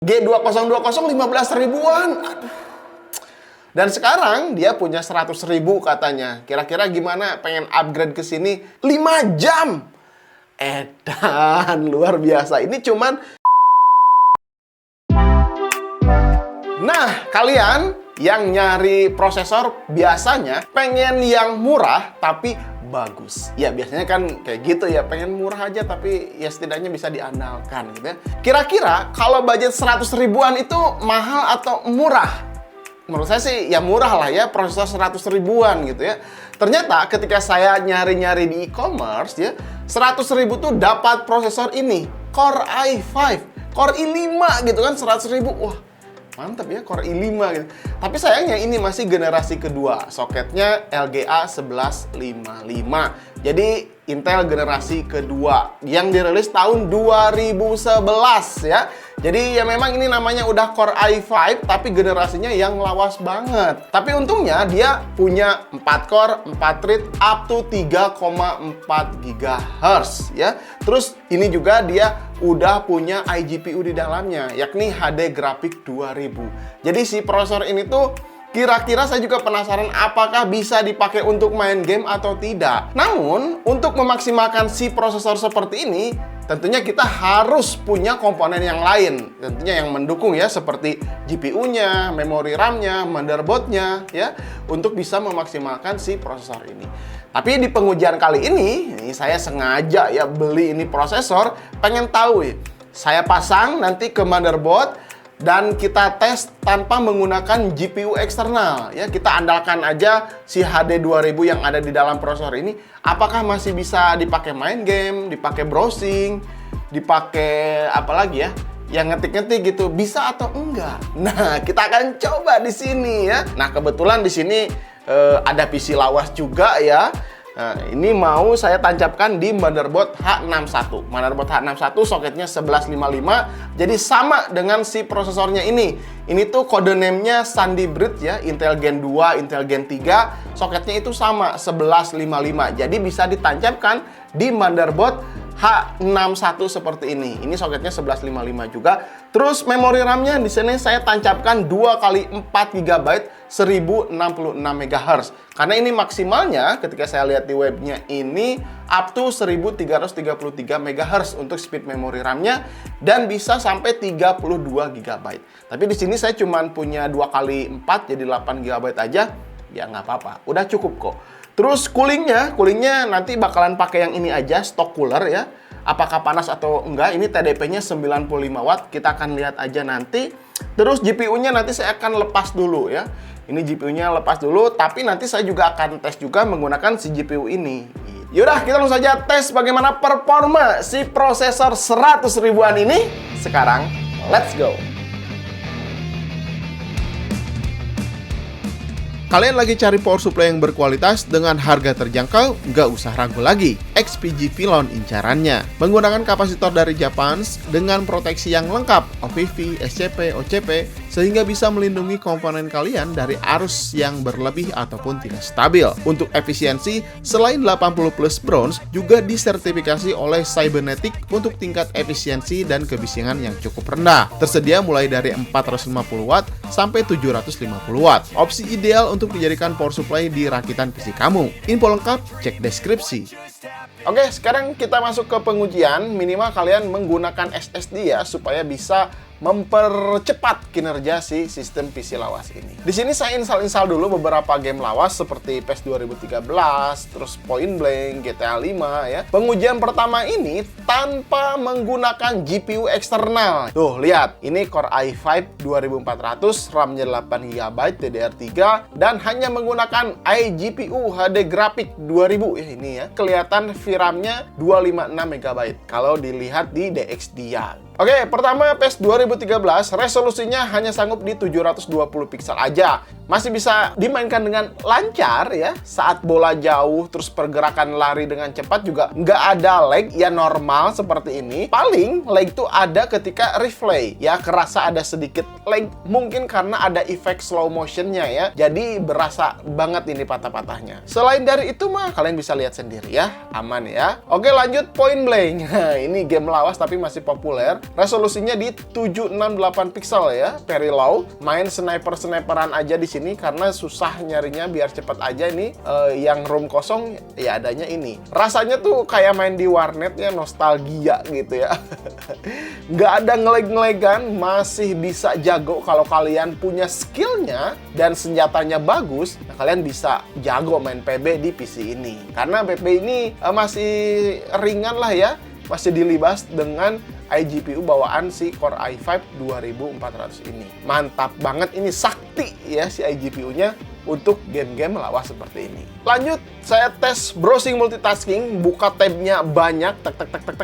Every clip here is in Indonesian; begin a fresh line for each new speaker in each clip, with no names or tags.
G2020 15 ribuan. Aduh. Dan sekarang dia punya 100 ribu katanya. Kira-kira gimana pengen upgrade ke sini 5 jam? Edan, luar biasa. Ini cuman... Nah, kalian yang nyari prosesor biasanya pengen yang murah tapi bagus. Ya biasanya kan kayak gitu ya, pengen murah aja tapi ya setidaknya bisa diandalkan gitu ya. Kira-kira kalau budget 100 ribuan itu mahal atau murah? Menurut saya sih ya murah lah ya, prosesor 100 ribuan gitu ya. Ternyata ketika saya nyari-nyari di e-commerce ya, 100 ribu tuh dapat prosesor ini, Core i5, Core i5 gitu kan, 100 ribu. Wah, mantap ya, Core i5 gitu. Tapi sayangnya ini masih generasi kedua, soketnya LGA 1155. Jadi Intel generasi kedua yang dirilis tahun 2011 ya. Jadi ya memang ini namanya udah Core i5 tapi generasinya yang lawas banget. Tapi untungnya dia punya 4 core, 4 thread up to 3,4 GHz ya. Terus ini juga dia udah punya iGPU di dalamnya, yakni HD Graphic 2000. Jadi si prosesor ini tuh kira-kira saya juga penasaran apakah bisa dipakai untuk main game atau tidak. Namun, untuk memaksimalkan si prosesor seperti ini, tentunya kita harus punya komponen yang lain. Tentunya yang mendukung ya, seperti GPU-nya, memori RAM-nya, motherboard-nya ya, untuk bisa memaksimalkan si prosesor ini. Tapi di pengujian kali ini saya sengaja ya beli ini prosesor, pengen tahu ya. Saya pasang nanti ke motherboard dan kita tes tanpa menggunakan GPU eksternal ya. Kita andalkan aja si HD 2000 yang ada di dalam prosesor ini, apakah masih bisa dipakai main game, dipakai browsing, dipakai apa lagi ya, yang ngetik-ngetik gitu, bisa atau enggak. Nah, kita akan coba di sini ya. Nah, kebetulan di sini ada PC lawas juga ya. Nah, ini mau saya tancapkan di motherboard H61. Motherboard H61 soketnya 1155. Jadi sama dengan si prosesornya ini. Ini tuh kode name-nya Sandy Bridge ya, Intel Gen 2, Intel Gen 3. Soketnya itu sama 1155. Jadi bisa ditancapkan di motherboard H61 seperti ini. Ini soketnya 1155 juga. Terus memori RAM-nya di sini saya tancapkan 2x4 GB 1066 MHz. Karena ini maksimalnya ketika saya lihat di webnya ini up to 1333 MHz untuk speed memori RAM-nya dan bisa sampai 32 GB. Tapi di sini saya cuma punya 2x4 jadi 8 GB aja. Ya nggak apa-apa, udah cukup kok. Terus coolingnya nanti bakalan pakai yang ini aja, stock cooler ya. Apakah panas atau enggak, ini TDP-nya 95 watt, kita akan lihat aja nanti. Terus GPU-nya nanti saya akan lepas dulu ya. Ini GPU-nya lepas dulu, tapi nanti saya juga akan tes juga menggunakan si GPU ini. Yaudah, kita langsung saja tes bagaimana performa si prosesor 100 ribuan ini. Sekarang, let's go! Kalian lagi cari power supply yang berkualitas dengan harga terjangkau? Nggak usah ragu lagi. XPG Vilon incarannya. Menggunakan kapasitor dari Japans dengan proteksi yang lengkap, OPV, SCP, OCP, sehingga bisa melindungi komponen kalian dari arus yang berlebih ataupun tidak stabil. Untuk efisiensi, selain 80 plus bronze, juga disertifikasi oleh Cybernetic untuk tingkat efisiensi dan kebisingan yang cukup rendah. Tersedia mulai dari 450 watt sampai 750 watt. Opsi ideal untuk dijadikan power supply di rakitan PC kamu. Info lengkap, cek deskripsi. Oke, sekarang kita masuk ke pengujian. Minimal kalian menggunakan SSD ya, supaya bisa mempercepat kinerja si sistem PC lawas ini. Di sini saya install dulu beberapa game lawas seperti PES 2013, terus Point Blank, GTA 5 ya. Pengujian pertama ini tanpa menggunakan GPU eksternal. Tuh, lihat. Ini Core i5 2400, RAM-nya 8 GB, DDR3 dan hanya menggunakan iGPU HD Graphic 2000 ya ini ya. Kelihatan VRAM-nya 256 MB kalau dilihat di DX dia. Oke, pertama PES 2013 resolusinya hanya sanggup di 720 pixel aja. Masih bisa dimainkan dengan lancar ya. Saat bola jauh terus pergerakan lari dengan cepat juga nggak ada lag ya, normal seperti ini. Paling lag itu ada ketika replay ya, kerasa ada sedikit lag mungkin karena ada efek slow motionnya ya. Jadi berasa banget ini patah-patahnya. Selain dari itu mah kalian bisa lihat sendiri ya, aman ya. Oke, lanjut Point Blank. Ini game lawas tapi masih populer. Resolusinya di 768 pixel ya, very low. Main sniper-sniperan aja di sini karena susah nyarinya, biar cepet aja ini. Yang room kosong ya adanya ini. Rasanya tuh kayak main di warnet ya, nostalgia gitu ya. Nggak ada ngeleg-ngelegan, masih bisa jago kalau kalian punya skillnya dan senjatanya bagus. Nah, kalian bisa jago main PB di PC ini. Karena PB ini masih ringan lah ya, masih dilibas dengan iGPU bawaan si Core i5 2400 ini. Mantap banget, ini sakti ya si iGPU-nya untuk game-game lawas seperti ini. Lanjut, saya tes browsing multitasking, buka tabnya banyak, tek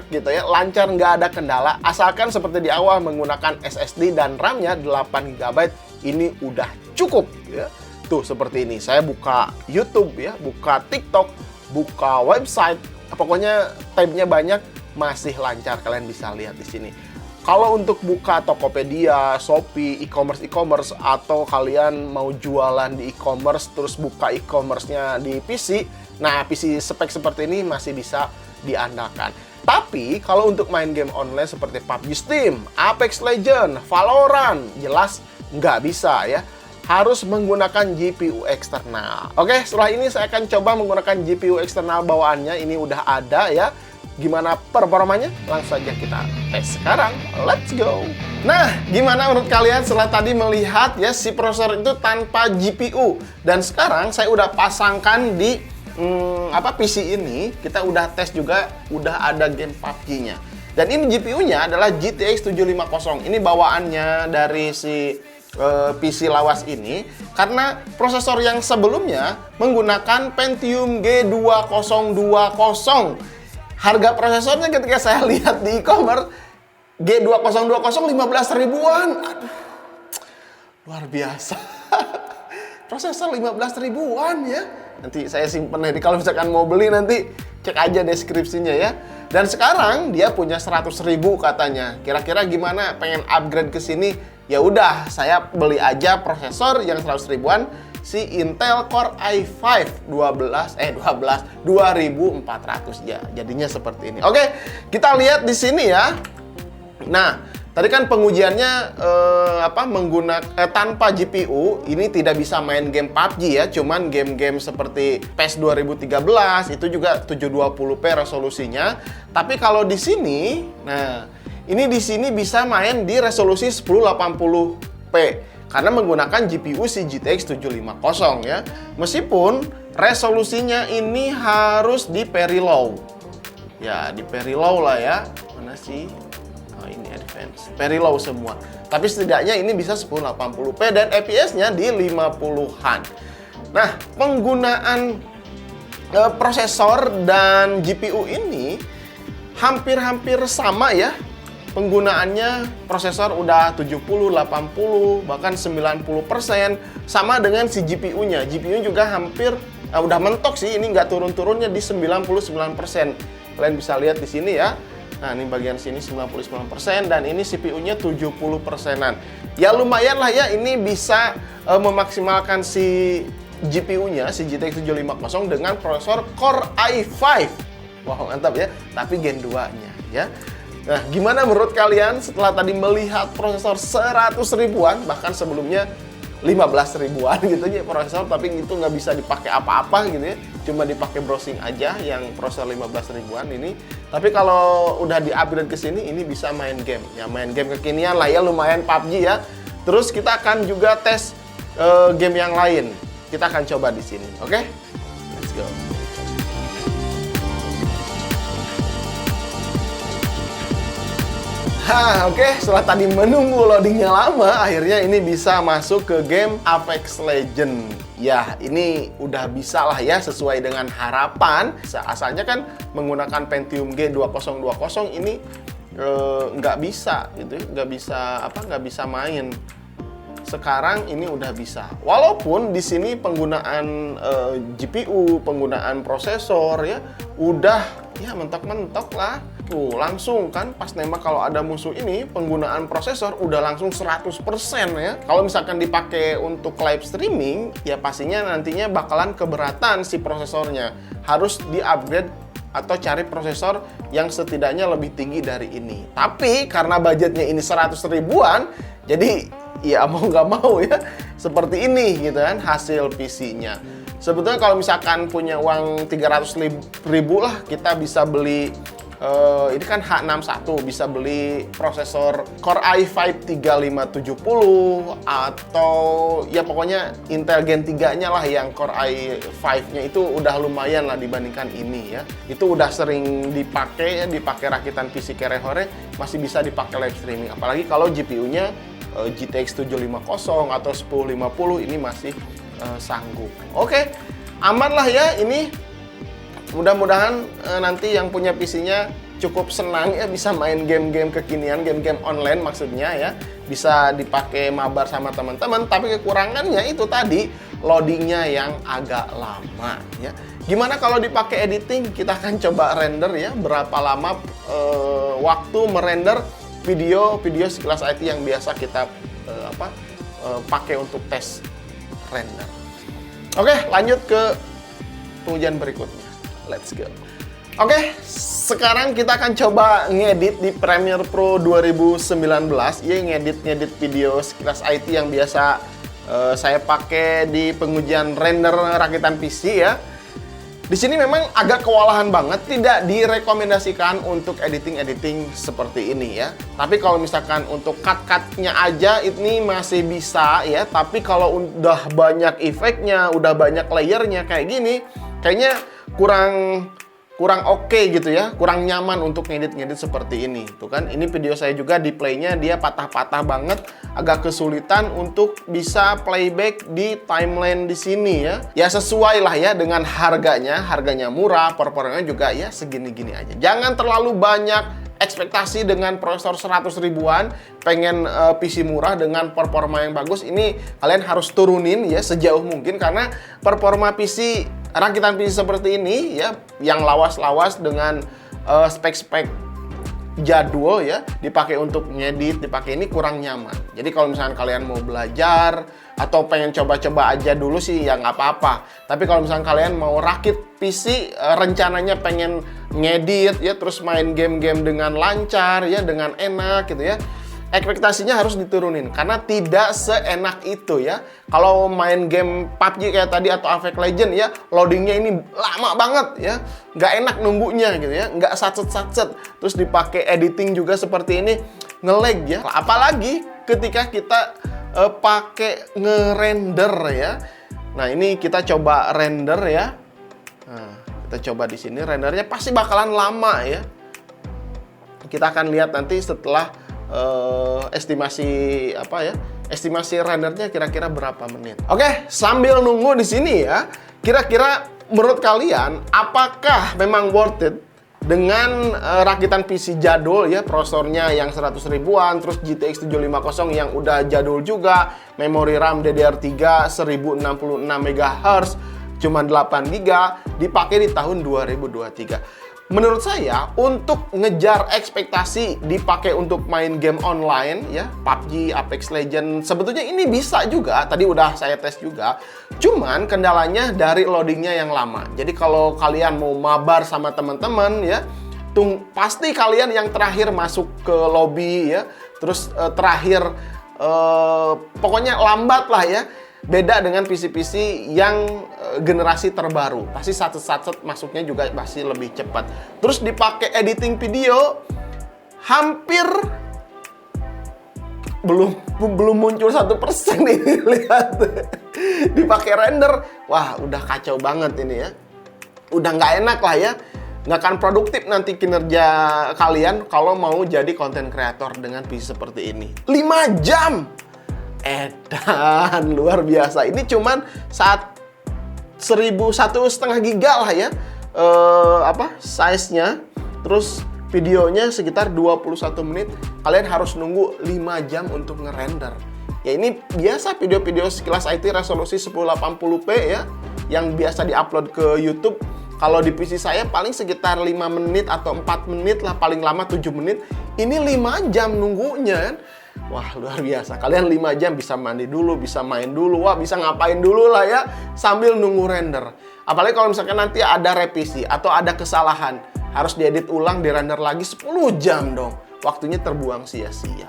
gitu ya, lancar, nggak ada kendala. Asalkan seperti di awal menggunakan SSD dan RAM-nya 8 GB, ini udah cukup ya. Tuh seperti ini, saya buka YouTube ya, buka TikTok, buka website, pokoknya tabnya banyak, masih lancar, kalian bisa lihat di sini. Kalau untuk buka Tokopedia, Shopee, e-commerce atau kalian mau jualan di e-commerce terus buka e-commerce-nya di PC, nah PC spek seperti ini masih bisa diandalkan. Tapi kalau untuk main game online seperti PUBG Steam, Apex Legends, Valorant, jelas nggak bisa ya. Harus menggunakan GPU eksternal. Oke, setelah ini saya akan coba menggunakan GPU eksternal bawaannya. Ini udah ada ya. Gimana performanya? Langsung saja kita tes sekarang. Let's go! Nah, gimana menurut kalian setelah tadi melihat ya si prosesor itu tanpa GPU? Dan sekarang saya udah pasangkan di PC ini. Kita udah tes juga, udah ada game PUBG-nya. Dan ini GPU-nya adalah GTX 750. Ini bawaannya dari si PC lawas ini, karena prosesor yang sebelumnya menggunakan Pentium G2020. Harga prosesornya ketika saya lihat di e-commerce G2020 15 ribuan. Aduh, luar biasa. Prosesor 15 ribuan ya. Nanti saya simpen nih, kalau misalkan mau beli nanti cek aja deskripsinya ya. Dan sekarang dia punya 100 ribu katanya. Kira-kira gimana, pengen upgrade ke sini? Ya udah, saya beli aja prosesor yang 100 ribuan, si Intel Core i5 2400 ya. Jadinya seperti ini. Oke, kita lihat di sini ya. Nah, tadi kan pengujiannya tanpa GPU, ini tidak bisa main game PUBG ya, cuman game-game seperti PES 2013 itu juga 720p resolusinya. Tapi kalau di sini, nah ini di sini bisa main di resolusi 1080p karena menggunakan GPU si GTX 750 ya. Meskipun resolusinya ini harus di very low. Ya, di very low lah ya. Mana sih? Oh, ini advance. Very low semua. Tapi setidaknya ini bisa 1080p dan FPS-nya di 50-an. Nah, penggunaan prosesor dan GPU ini hampir-hampir sama ya. Penggunaannya prosesor udah 70, 80, bahkan 90% sama dengan si GPU-nya. GPU juga hampir udah mentok sih, ini nggak turun-turunnya di 99%. Kalian bisa lihat di sini ya. Nah, ini bagian sini 99% dan ini CPU-nya 70%-an. Ya lumayan lah ya, ini bisa memaksimalkan si GPU-nya, si GTX 750 dengan prosesor Core i5. Wow, mantap ya. Tapi Gen 2-nya ya. Nah, gimana menurut kalian setelah tadi melihat prosesor 100 ribuan, bahkan sebelumnya 15 ribuan gitu ya prosesor, tapi itu nggak bisa dipakai apa-apa gitu ya, cuma dipakai browsing aja yang prosesor 15 ribuan ini. Tapi kalau udah di-upgrade ke sini, ini bisa main game. Ya main game kekinian lah ya, lumayan PUBG ya. Terus kita akan juga tes game yang lain. Kita akan coba di sini, oke? Let's go. Oke, setelah tadi menunggu loadingnya lama, akhirnya ini bisa masuk ke game Apex Legends. Ya, ini udah bisa lah ya, sesuai dengan harapan. Asalnya kan menggunakan Pentium G2020 ini nggak bisa gitu, nggak bisa main. Sekarang ini udah bisa. Walaupun di sini penggunaan GPU, penggunaan prosesor ya, udah ya mentok-mentok lah. Tuh, langsung kan pas nembak kalau ada musuh ini, penggunaan prosesor udah langsung 100% ya. Kalau misalkan dipakai untuk live streaming, ya pastinya nantinya bakalan keberatan si prosesornya. Harus di-upgrade atau cari prosesor yang setidaknya lebih tinggi dari ini. Tapi karena budgetnya ini 100 ribuan, jadi ya mau nggak mau ya seperti ini gitu kan hasil PC-nya. Sebetulnya kalau misalkan punya uang 300 ribu lah, kita bisa beli ini kan H61, bisa beli prosesor Core i5 3570 atau ya pokoknya Intel Gen 3-nya lah yang Core i5-nya itu udah lumayan lah dibandingkan ini ya. Itu udah sering dipakai ya, dipakai rakitan PC Kerehore, masih bisa dipakai live streaming. Apalagi kalau GPU-nya GTX 750 atau 1050 ini masih sanggup. Oke, aman lah ya ini. Mudah-mudahan nanti yang punya PC-nya cukup senang ya bisa main game-game kekinian, game-game online maksudnya ya. Bisa dipakai mabar sama teman-teman, tapi kekurangannya itu tadi loadingnya yang agak lama ya. Gimana kalau dipakai editing? Kita akan coba render ya, berapa lama waktu merender video sekelas IT yang biasa kita pakai untuk tes render. Oke, lanjut ke pengujian berikutnya. Let's go. Oke, sekarang kita akan coba ngedit di Premiere Pro 2019. Ya, ngedit video sekilas IT yang biasa saya pakai di pengujian render rakitan PC ya. Di sini memang agak kewalahan banget, tidak direkomendasikan untuk editing seperti ini ya. Tapi kalau misalkan untuk cut-cutnya aja ini masih bisa ya. Tapi kalau udah banyak efeknya, udah banyak layernya kayak gini, kayaknya kurang oke gitu ya, kurang nyaman untuk ngedit seperti ini. Tuh kan, ini video saya juga di play-nya dia patah-patah banget, agak kesulitan untuk bisa playback di timeline di sini ya. Ya sesuai lah ya dengan harganya murah, performanya juga ya segini-gini aja. Jangan terlalu banyak ekspektasi dengan prosesor 100 ribuan, pengen PC murah dengan performa yang bagus. Ini kalian harus turunin ya sejauh mungkin, karena performa PC rakitan PC seperti ini ya, yang lawas-lawas dengan spek-spek jadul ya, dipakai untuk ngedit, dipakai ini kurang nyaman. Jadi kalau misalkan kalian mau belajar atau pengen coba-coba aja dulu sih ya nggak apa-apa. Tapi kalau misalkan kalian mau rakit PC, rencananya pengen ngedit ya, terus main game-game dengan lancar ya, dengan enak gitu ya, ekspektasinya harus diturunin, karena tidak seenak itu ya. Kalau main game PUBG kayak tadi atau Apex Legends ya, loadingnya ini lama banget ya, nggak enak nunggunya gitu ya, nggak satset. Terus dipakai editing juga seperti ini, nge-lag ya. Apalagi ketika kita pakai ngerender ya. Nah ini kita coba render ya. Nah, kita coba di sini rendernya pasti bakalan lama ya. Kita akan lihat nanti setelah estimasi rendernya kira-kira berapa menit. Oke, sambil nunggu di sini ya, kira-kira menurut kalian apakah memang worth it dengan rakitan PC jadul ya, prosesornya yang 100 ribuan, terus GTX 750 yang udah jadul juga, memori RAM DDR3 1066 MHz, cuma 8 GB, dipakai di tahun 2023. Menurut saya, untuk ngejar ekspektasi dipakai untuk main game online ya, PUBG, Apex Legends, sebetulnya ini bisa juga. Tadi udah saya tes juga. Cuman kendalanya dari loadingnya yang lama. Jadi kalau kalian mau mabar sama teman-teman ya, pasti kalian yang terakhir masuk ke lobby ya, terus terakhir pokoknya lambat lah ya. Beda dengan PC-PC yang generasi terbaru. Pasti satset masuknya juga pasti lebih cepat. Terus dipakai editing video, hampir belum muncul 1% ini, lihat. Dipakai render, wah udah kacau banget ini ya. Udah nggak enak lah ya. Nggak akan produktif nanti kinerja kalian kalau mau jadi content creator dengan PC seperti ini. 5 jam! Edan, luar biasa. Ini cuman saat 1,5 giga lah ya size-nya. Terus videonya sekitar 21 menit. Kalian harus nunggu 5 jam untuk ngerender. Ya ini biasa video-video sekilas IT resolusi 1080p ya, yang biasa diupload ke YouTube. Kalau di PC saya paling sekitar 5 menit atau 4 menit lah, paling lama 7 menit. Ini 5 jam nunggunya kan. Wah, luar biasa. Kalian 5 jam bisa mandi dulu, bisa main dulu, wah bisa ngapain dulu lah ya sambil nunggu render. Apalagi kalau misalkan nanti ada revisi atau ada kesalahan. harus diedit ulang, dirender lagi 10 jam dong. Waktunya terbuang sia-sia.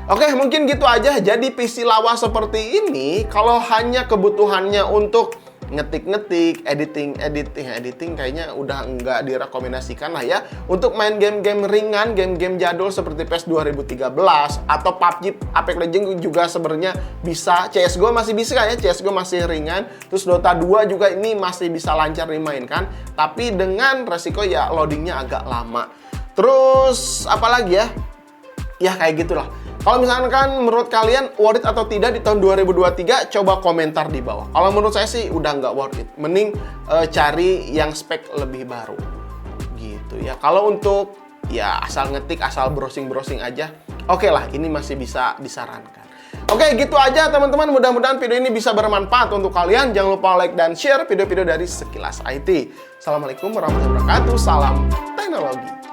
Oke, mungkin gitu aja. Jadi PC lawas seperti ini, kalau hanya kebutuhannya untuk ngetik-ngetik, editing kayaknya udah nggak direkomendasikan lah ya. Untuk main game-game ringan, game-game jadul seperti PES 2013 atau PUBG, Apex Legends juga sebenarnya bisa. CSGO masih bisa ya, CSGO masih ringan. Terus Dota 2 juga ini masih bisa lancar dimainkan, tapi dengan resiko ya loadingnya agak lama. Terus apalagi ya? Ya kayak gitulah. Kalau misalkan menurut kalian worth it atau tidak di tahun 2023, coba komentar di bawah. Kalau menurut saya sih udah nggak worth it. Mending cari yang spek lebih baru. Gitu ya. Kalau untuk ya asal ngetik, asal browsing-browsing aja, oke lah, ini masih bisa disarankan. Oke, gitu aja teman-teman. Mudah-mudahan video ini bisa bermanfaat untuk kalian. Jangan lupa like dan share video-video dari Sekilas IT. Assalamualaikum warahmatullahi wabarakatuh. Salam teknologi.